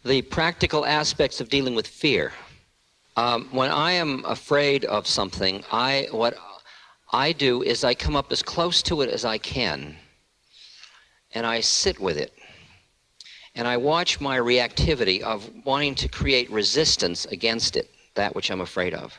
The practical aspects of dealing with fear. When I am afraid of something, what I do is I come up as close to it as I can, and I sit with it. And I watch my reactivity of wanting to create resistance against it, that which I'm afraid of.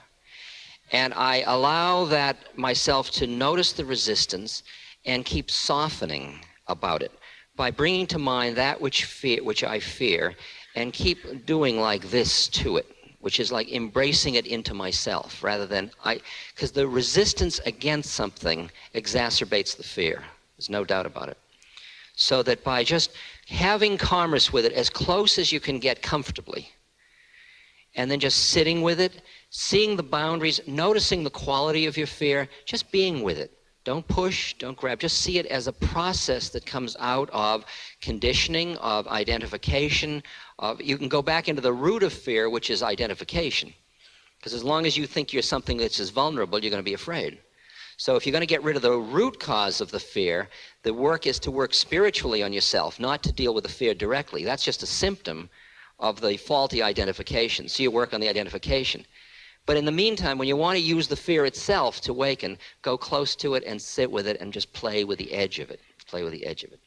And I allow that myself to notice the resistance and keep softening about it by bringing to mind that which I fear, and keep doing like this to it, which is like embracing it into myself rather than because the resistance against something exacerbates the fear. There's no doubt about it. So that by just having commerce with it as close as you can get comfortably, and then just sitting with it, seeing the boundaries, noticing the quality of your fear, just being with it. Don't push, don't grab, just see it as a process that comes out of conditioning, of identification, you can go back into the root of fear, which is identification. Because as long as you think you're something that's as vulnerable, you're going to be afraid. So if you're going to get rid of the root cause of the fear, the work is to work spiritually on yourself, not to deal with the fear directly. That's just a symptom of the faulty identification. So you work on the identification. But in the meantime, when you want to use the fear itself to awaken, go close to it and sit with it and just play with the edge of it. Play with the edge of it.